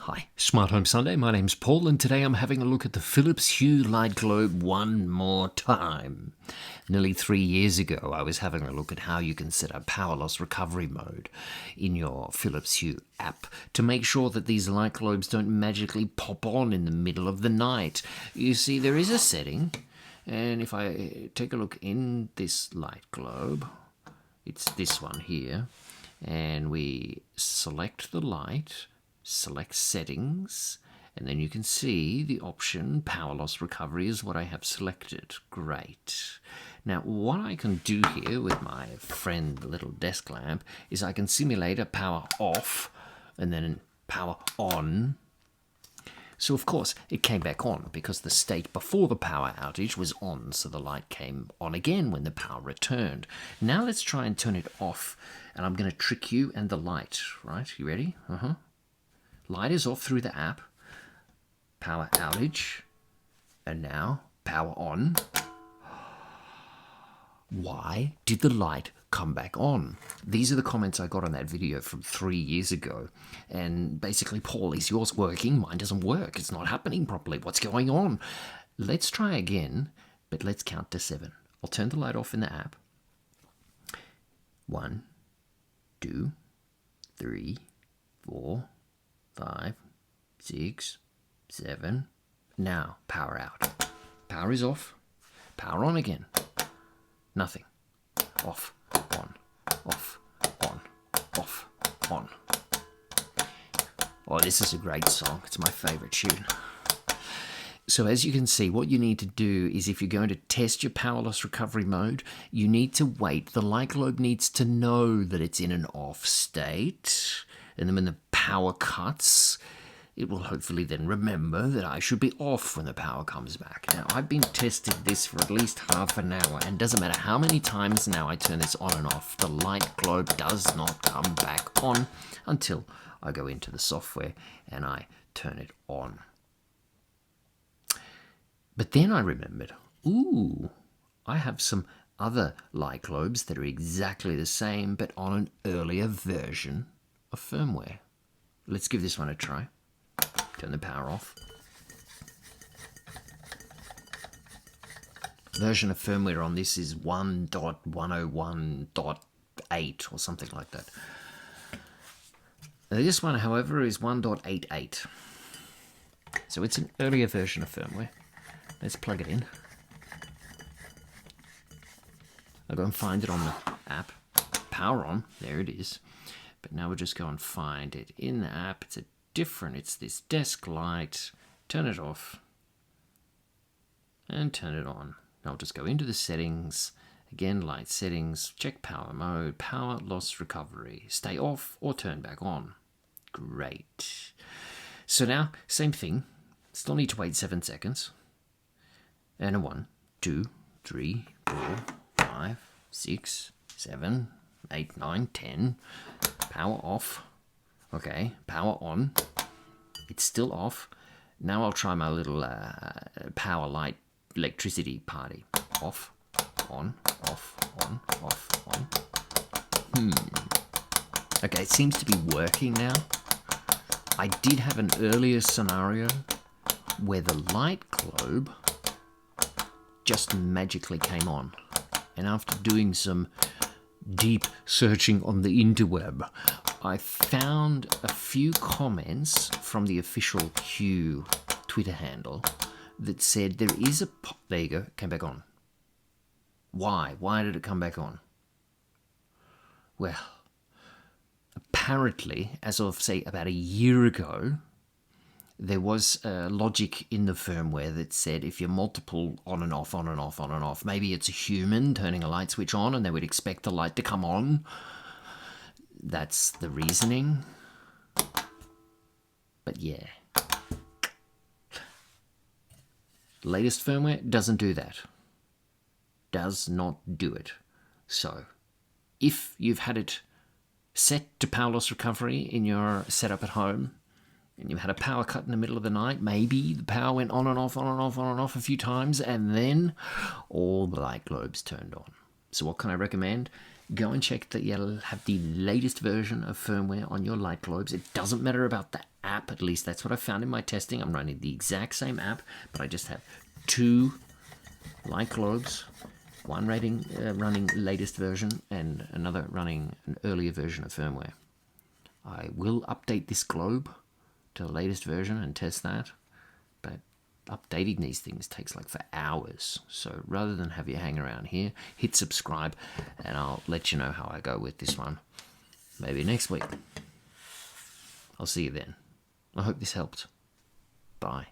Hi, Smart Home Sunday. My name's Paul, and today I'm having a look at the Philips Hue light globe one more time. Nearly 3 years ago, I was having a look at how you can set up power loss recovery mode in your Philips Hue app to make sure that these light globes don't magically pop on in the middle of the night. You see, there is a setting, and if I take a look in this light globe, it's this one here, and we select the light, select settings, and then you can see the option power loss recovery is what I have selected. Great. Now what I can do here with my friend the little desk lamp is I can simulate a power off and then power on. So of course it came back on because the state before the power outage was on, so the light came on again when the power returned. Now let's try and turn it off, and I'm going to trick you and the light, right? You ready? Light is off through the app, power outage, and now power on. Why did the light come back on? These are the comments I got on that video from 3 years ago. And basically, Paul, is yours working? Mine doesn't work. It's not happening properly. What's going on? Let's try again, but let's count to 7. I'll turn the light off in the app. 1, 2, 3, 4, 5, 6, 7. Now, power out. Power is off. Power on again. Nothing. Off, on, off, on, off, on. Oh, this is a great song. It's my favorite tune. So as you can see, what you need to do is if you're going to test your power loss recovery mode, you need to wait. The light globe needs to know that it's in an off state. And then when the power cuts, it will hopefully then remember that I should be off when the power comes back. Now, I've been testing this for at least half an hour, and doesn't matter how many times now I turn this on and off, the light globe does not come back on until I go into the software and I turn it on. But then I remembered, ooh, I have some other light globes that are exactly the same, but on an earlier version of firmware. Let's give this one a try. Turn the power off. Version of firmware on this is 1.101.8 or something like that. Now this one, however, is 1.88. So it's an earlier version of firmware. Let's plug it in. I'll go and find it on the app. Power on, there it is. But now we'll just go and find it in the app. It's this desk light. Turn it off and turn it on. Now I'll just go into the settings. Again, light settings, check power mode, power loss recovery. Stay off or turn back on. Great. So now, same thing. Still need to wait 7 seconds. And a 1, 2, 3, 4, 5, 6, 7, 8, 9, 10. Power off. Okay, power on. It's still off. Now I'll try my little power light electricity party. Off, on, off, on, off, on. Okay, it seems to be working now. I did have an earlier scenario where the light globe just magically came on. And after doing some deep searching on the interweb, I found a few comments from the official Hue Twitter handle that said there is a... There you go, it came back on. Why? Why did it come back on? Well, apparently, as of, say, about a year ago, there was logic in the firmware that said if you're multiple on and off, on and off, on and off, maybe it's a human turning a light switch on and they would expect the light to come on. That's the reasoning. But yeah. Latest firmware doesn't do that. Does not do it. So, if you've had it set to power loss recovery in your setup at home, and you had a power cut in the middle of the night, maybe the power went on and off, on and off, on and off a few times, and then all the light globes turned on. So what can I recommend? Go and check that you'll have the latest version of firmware on your light globes. It doesn't matter about the app, at least that's what I found in my testing. I'm running the exact same app, but I just have 2 light globes, one running latest version and another running an earlier version of firmware. I will update this globe to the latest version and test that, but updating these things takes like for hours. So rather than have you hang around here, hit subscribe and I'll let you know how I go with this one. Maybe next week. I'll see you then. I hope this helped. Bye.